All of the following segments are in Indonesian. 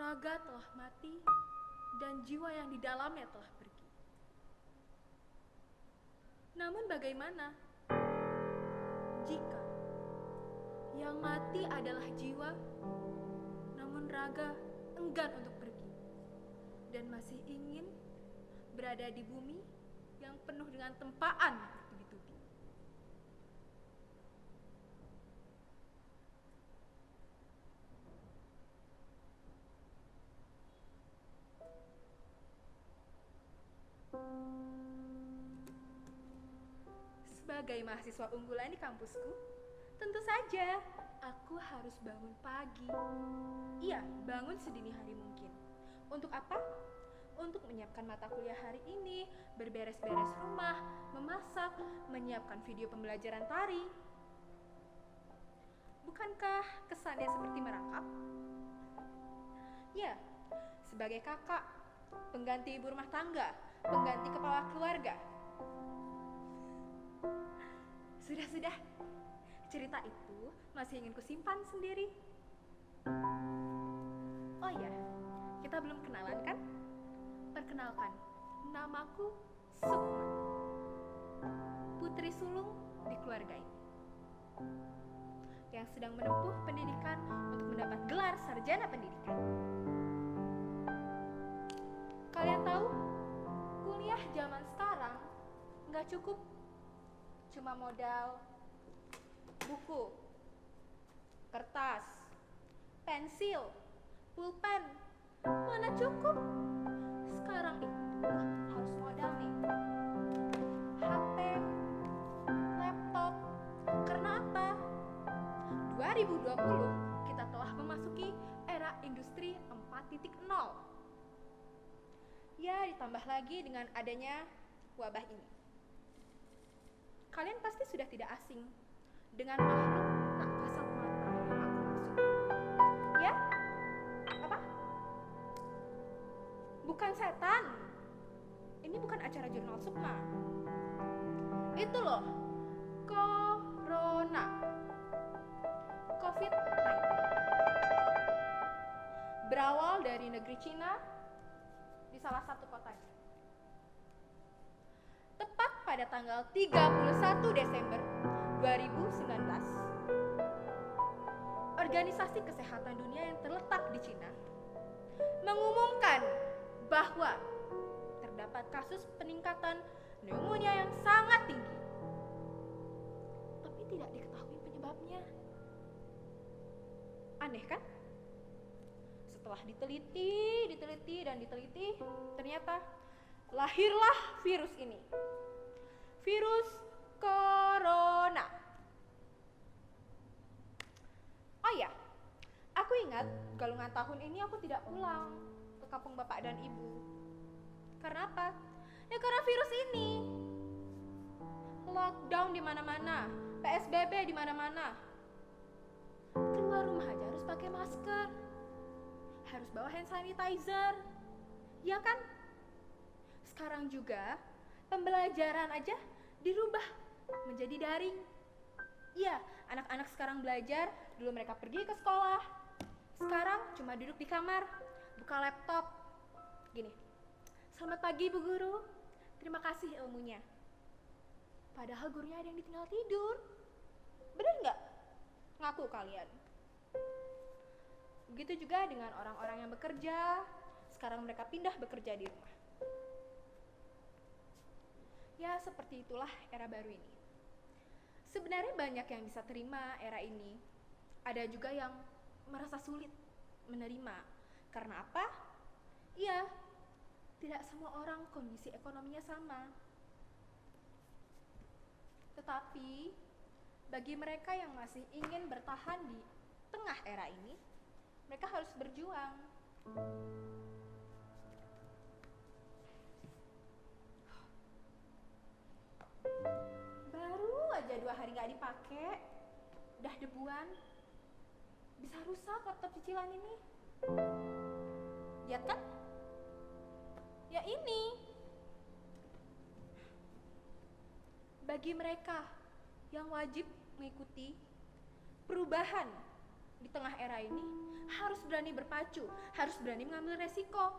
Raga telah mati dan jiwa yang di dalamnya telah pergi. Namun bagaimana jika yang mati adalah jiwa, namun raga enggan untuk pergi dan masih ingin berada di bumi yang penuh dengan tempaan bertubi-tubi? Sebagai mahasiswa unggulan di kampusku, tentu saja aku harus bangun pagi. Iya, bangun sedini hari mungkin. Untuk apa? Untuk menyiapkan mata kuliah hari ini, berberes-beres rumah, memasak, menyiapkan video pembelajaran tari. Bukankah kesannya seperti merangkap? Ya, sebagai kakak, pengganti ibu rumah tangga, pengganti kepala keluarga. Sudah, cerita itu masih ingin kusimpan sendiri. Oh iya, kita belum kenalan kan? Perkenalkan, namaku Sukma, putri sulung di keluarga ini, yang sedang menempuh pendidikan untuk mendapat gelar sarjana pendidikan. Kalian tahu, kuliah zaman sekarang nggak cukup cuma modal buku, kertas, pensil, pulpen. Mana cukup? Sekarang itu harus modal nih. HP, laptop. Karena apa? 2020 kita telah memasuki era industri 4.0. Ya, ditambah lagi dengan adanya wabah ini. Kalian pasti sudah tidak asing dengan makhluk tak kasat mata yang aku maksud. Ya? Apa? Bukan setan. Ini bukan acara jurnal Sukma. Itu loh, Corona, COVID-19. Berawal dari negeri Cina di salah satu kotanya. Tepat pada tanggal 31 Desember 2019, Organisasi Kesehatan Dunia yang terletak di Cina mengumumkan bahwa terdapat kasus peningkatan pneumonia yang sangat tinggi, tapi tidak diketahui penyebabnya. Aneh kan? Setelah diteliti, ternyata lahirlah virus ini. Virus Corona. Oh ya, aku ingat galungan tahun ini aku tidak pulang ke kampung bapak dan ibu. Karena apa? Ya karena virus ini. Lockdown di mana-mana, PSBB di mana-mana. Keluar rumah aja harus pakai masker. Harus bawa hand sanitizer. Ya kan? Sekarang juga pembelajaran aja dirubah menjadi daring. Iya, anak-anak sekarang belajar, dulu mereka pergi ke sekolah. Sekarang cuma duduk di kamar, buka laptop. Gini, selamat pagi Bu Guru, terima kasih ilmunya. Padahal gurunya ada yang ditinggal tidur. Bener nggak? Ngaku kalian. Begitu juga dengan orang-orang yang bekerja, sekarang mereka pindah bekerja di rumah. Ya, seperti itulah era baru ini. Sebenarnya banyak yang bisa terima era ini. Ada juga yang merasa sulit menerima. Karena apa? Iya, tidak semua orang kondisi ekonominya sama. Tetapi, bagi mereka yang masih ingin bertahan di tengah era ini, mereka harus berjuang. Baru aja 2 hari gak dipakai, udah debuan. Bisa rusak laptop cicilan ini. Lihat kan? Ya ini. Bagi mereka yang wajib mengikuti perubahan di tengah era ini harus berani berpacu, harus berani mengambil resiko.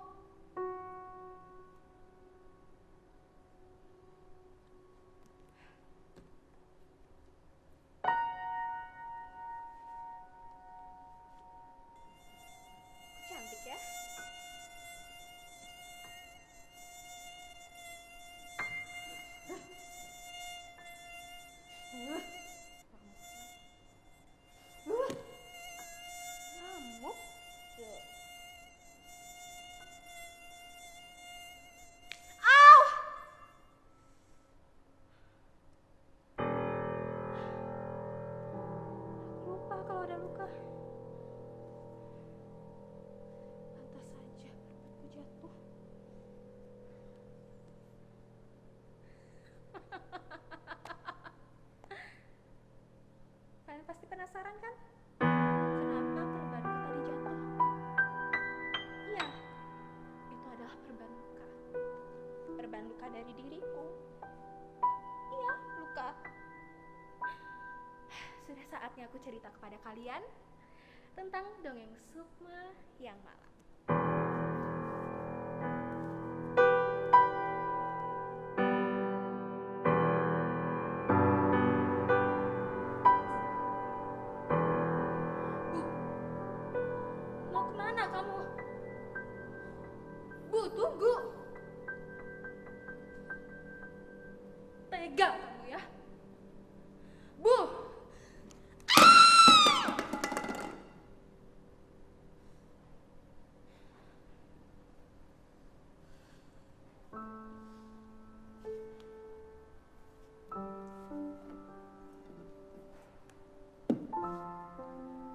Cantik ya. Nyamuk. Au! Lupa kalau ada luka. Pantas saja perutku jatuh. Kalian pasti penasaran kan? Kenapa perbanku tadi jatuh? Iya, itu adalah perban luka. Perban luka dari diriku. Iya, luka. Sudah saatnya aku cerita kepada kalian tentang dongeng Sukma yang malam. Bu, mau kemana kamu? Bu, tunggu. Tega kamu ya. Bu.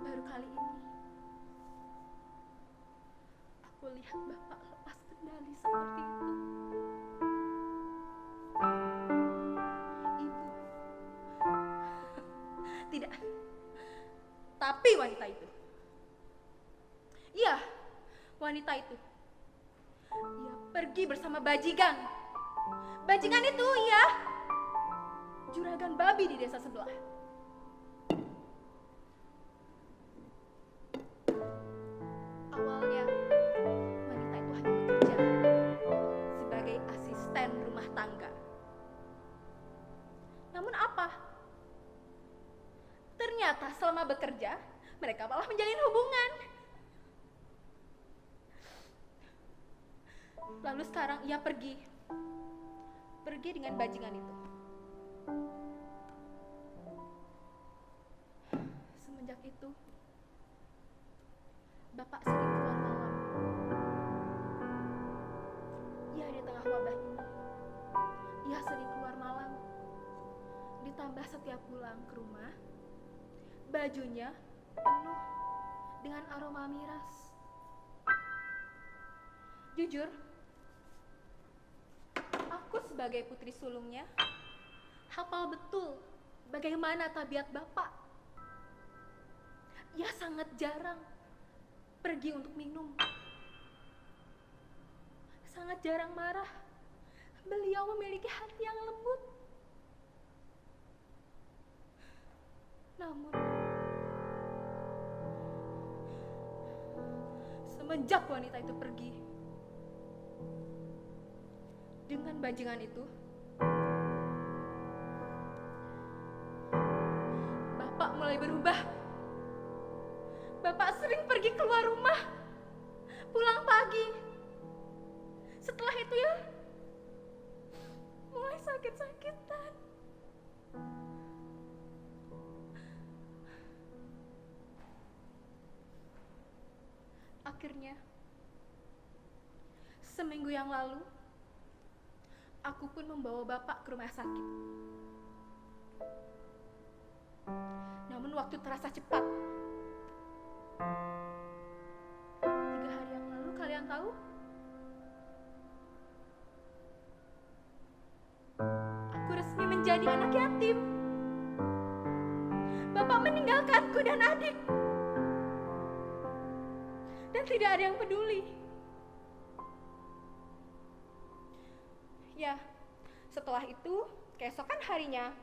Baru kali ini aku lihat Bapak lepas kendali seperti itu. Ibu. Tidak. Tapi wanita itu. Iya, wanita itu. Dia pergi bersama bajingan. Bajingan itu ya. Juragan babi di desa sebelah. Awalnya wanita itu hanya bekerja sebagai asisten rumah tangga. Namun apa? Ternyata selama bekerja mereka malah menjalin hubungan. Lalu sekarang ia pergi dengan bajingan itu. Semenjak itu Bapak sering keluar malam. Ya, di tengah wabah ini ia sering keluar malam. Ditambah setiap pulang ke rumah bajunya penuh dengan aroma miras. Jujur, aku sebagai putri sulungnya hafal betul bagaimana tabiat Bapak. Ia sangat jarang pergi untuk minum. Sangat jarang marah. Beliau memiliki hati yang lembut. Namun, semenjak wanita itu pergi dengan bajingan itu, Bapak mulai berubah. Bapak sering pergi keluar rumah, pulang pagi. Setelah itu ya, mulai sakit-sakitan. Akhirnya, seminggu yang lalu, aku pun membawa Bapak ke rumah sakit. Namun waktu terasa cepat. 3 hari yang lalu, kalian tahu? Aku resmi menjadi anak yatim. Bapak meninggalkanku dan adik. Dan tidak ada yang peduli. Ya, setelah itu, keesokan harinya,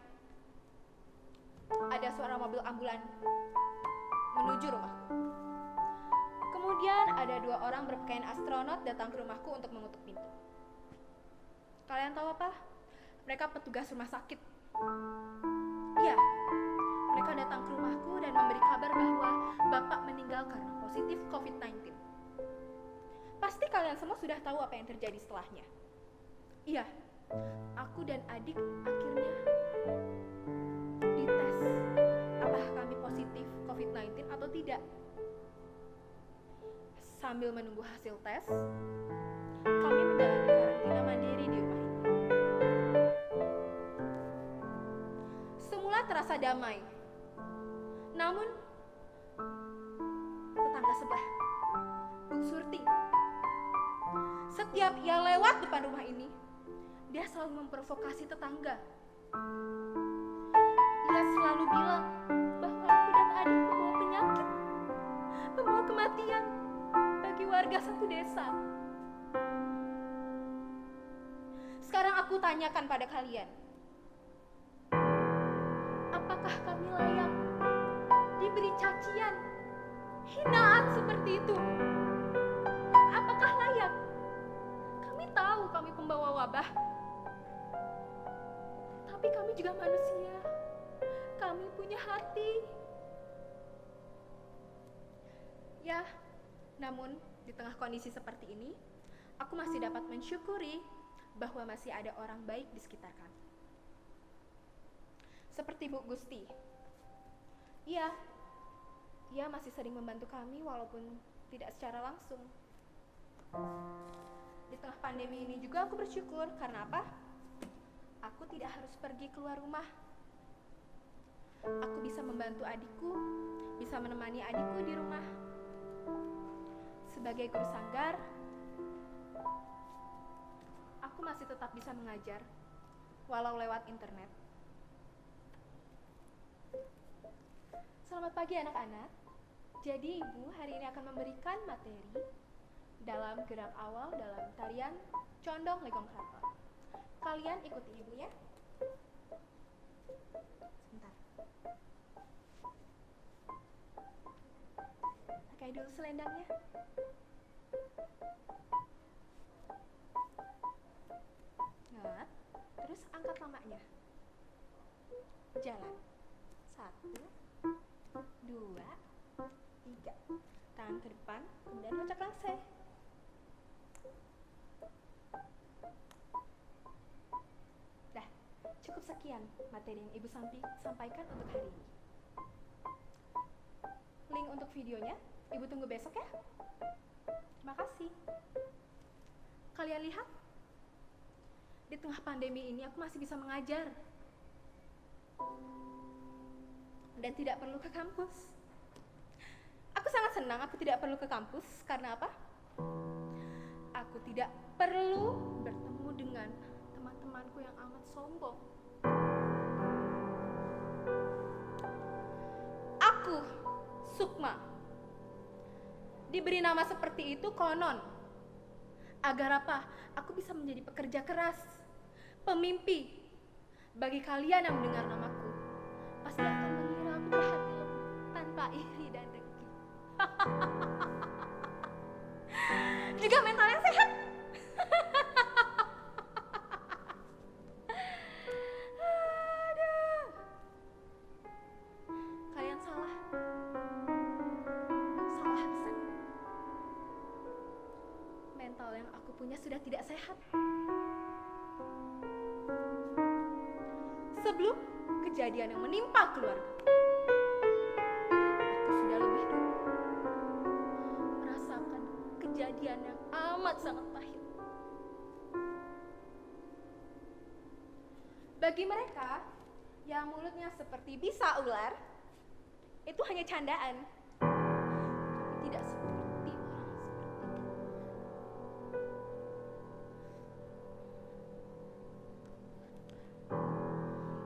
ada suara mobil ambulan menuju rumahku. Kemudian ada 2 orang berpakaian astronot datang ke rumahku untuk mengutuk pintu. Kalian tahu apa? Mereka petugas rumah sakit. Iya, mereka datang ke rumahku dan memberi kabar bahwa bapak meninggal karena positif COVID-19. Pasti kalian semua sudah tahu apa yang terjadi setelahnya. Iya, aku dan adik akhirnya dites apakah kami positif COVID-19 atau tidak. Sambil menunggu hasil tes, kami menjalani karantina mandiri di rumah ini. Semula terasa damai, namun tetangga sebelah, Bu Surti, setiap ia lewat depan rumah ini, dia selalu memprovokasi tetangga. Ia selalu bilang bahwa aku dan adik membawa penyakit, membawa kematian bagi warga satu desa. Sekarang aku tanyakan pada kalian, apakah kami layak diberi cacian, hinaan seperti itu? Apakah layak? Kami tahu kami pembawa wabah, tapi kami juga manusia. Kami punya hati. Ya, namun di tengah kondisi seperti ini, aku masih dapat mensyukuri bahwa masih ada orang baik di sekitar kami. Seperti Bu Gusti. Iya, ia masih sering membantu kami walaupun tidak secara langsung. Di tengah pandemi ini juga aku bersyukur karena apa? Aku tidak harus pergi keluar rumah. Aku bisa membantu adikku, bisa menemani adikku di rumah. Sebagai guru sanggar, aku masih tetap bisa mengajar, walau lewat internet. Selamat pagi anak-anak. Jadi Ibu hari ini akan memberikan materi dalam gerak awal dalam tarian Condong Legong Keraton. Kalian ikuti Ibu ya. Sebentar. Pakai dulu selendangnya. Nah, terus angkat mamanya. Jalan. 1, 2, 3. Tangan ke depan, kemudian kocak lase. Dah, cukup sekian materi yang Ibu sampaikan untuk hari ini. Link untuk videonya Ibu tunggu besok ya. Terima kasih. Kalian lihat, di tengah pandemi ini aku masih bisa mengajar dan tidak perlu ke kampus. Aku sangat senang aku tidak perlu ke kampus. Karena apa? Aku tidak perlu bertemu dengan teman-temanku yang amat sombong. Aku, Sukma, diberi nama seperti itu konon agar apa? Aku bisa menjadi pekerja keras, pemimpi. Bagi kalian yang mendengar namaku, pasti akan mengira aku berhati lembut tanpa iri dan dengki. Juga mental yang sehat. Aduh. Kalian salah besar. Mental yang aku punya sudah tidak sehat. Sebelum kejadian yang menimpa keluarga, aku sudah lebih dulu merasakan kejadian yang amat sangat pahit. Bagi mereka yang mulutnya seperti bisa ular, itu hanya candaan. Tapi tidak seperti orang seperti itu.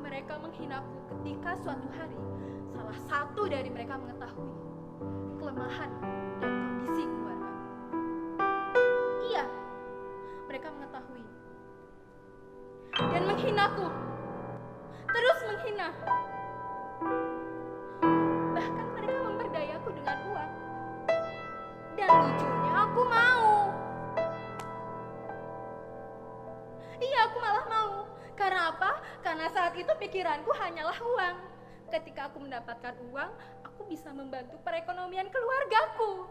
Mereka menghinaku ketika suatu hari salah satu dari mereka mengetahui kelemahan dan kondisi keluarga. Iya, mereka mengetahui dan menghinaku, terus menghina. Bahkan mereka memperdayaku yang lucunya aku mau. Iya, aku malah mau. Karena apa? Karena saat itu pikiranku hanyalah uang. Ketika aku mendapatkan uang, aku bisa membantu perekonomian keluargaku.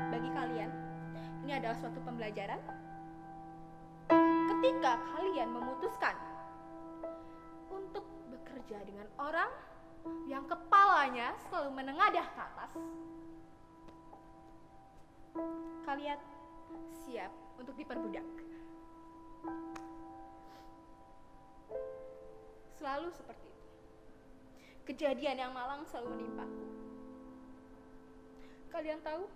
Bagi kalian, ini adalah suatu pembelajaran. Ketika kalian memutuskan untuk bekerja dengan orang yang kepalanya selalu menengadah ke atas, kalian siap untuk diperbudak. Selalu seperti itu. Kejadian yang malang selalu menimpaku. Kalian tahu,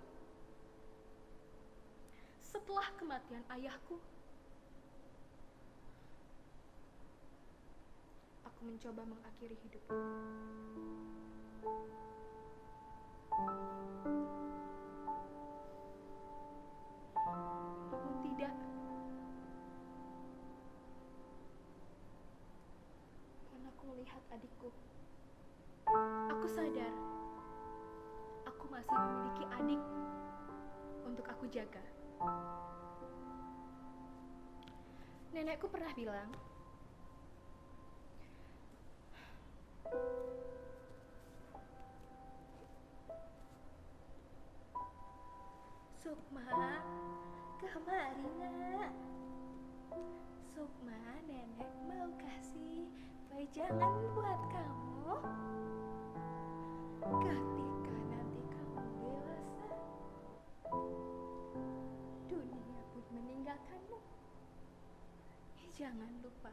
setelah kematian ayahku, aku mencoba mengakhiri hidupku. Namun tidak. Karena aku melihat adikku. Aku sadar, aku masih memiliki adik untuk aku jaga. Nenekku pernah bilang, Sukma, kemari nak. Sukma, nenek mau kasih pajangan buat kamu. Ketika nanti kamu dewasa, dunia pun meninggalkanmu, jangan lupa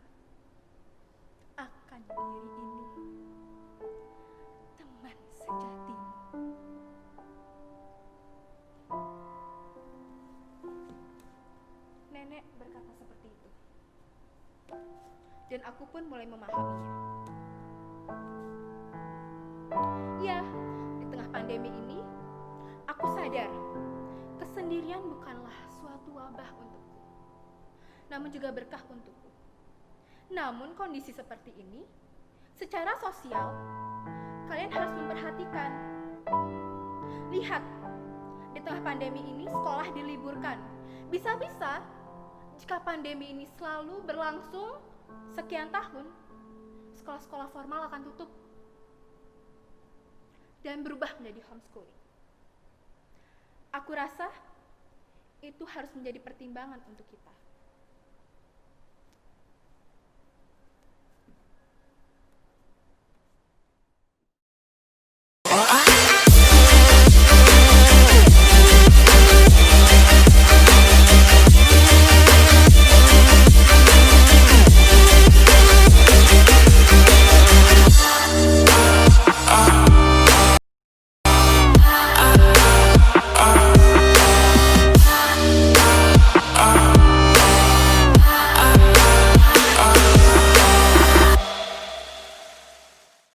akan diri ini, teman sejatimu. Nenek berkata seperti itu, dan aku pun mulai memahaminya. Ya, di tengah pandemi ini, aku sadar kesendirian bukanlah suatu wabah untukku, namun juga berkah untukku. Namun kondisi seperti ini, secara sosial, kalian harus memperhatikan. Lihat, di tengah pandemi ini sekolah diliburkan. Bisa-bisa jika pandemi ini selalu berlangsung sekian tahun, sekolah-sekolah formal akan tutup dan berubah menjadi homeschooling. Aku rasa itu harus menjadi pertimbangan untuk kita.